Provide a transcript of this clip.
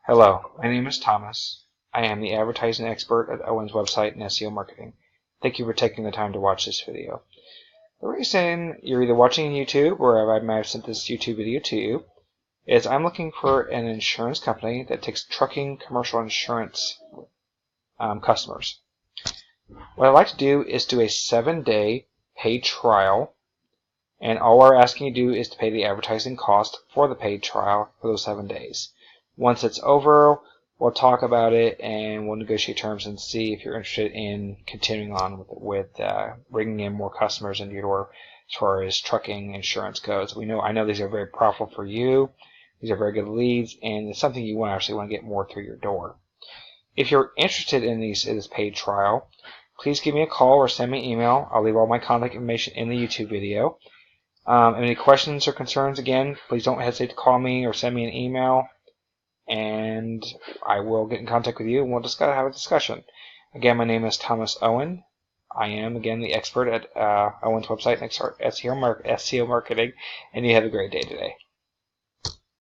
Hello, my name is Thomas. I am the advertising expert at Owen's website and SEO marketing. Thank you for taking the time to watch this video. The reason you're either watching YouTube or I might have sent this YouTube video to you is I'm looking for an insurance company that takes trucking commercial insurance customers. What I'd like to do is do a 7-day paid trial, and all we're asking you to do is to pay the advertising cost for the paid trial for those 7 days. Once it's over, we'll talk about it and we'll negotiate terms and see if you're interested in continuing on with bringing in more customers into your door as far as trucking insurance goes. I know these are very profitable for you. These are very good leads, and it's something you actually want to get more through your door. If you're interested in this paid trial, please give me a call or send me an email. I'll leave all my contact information in the YouTube video. Any questions or concerns, again, please don't hesitate to call me or send me an email, and I will get in contact with you and we'll have a discussion. Again, my name is Thomas Owen. I am, again, the expert at Owen's website and SEO marketing, and you have a great day today.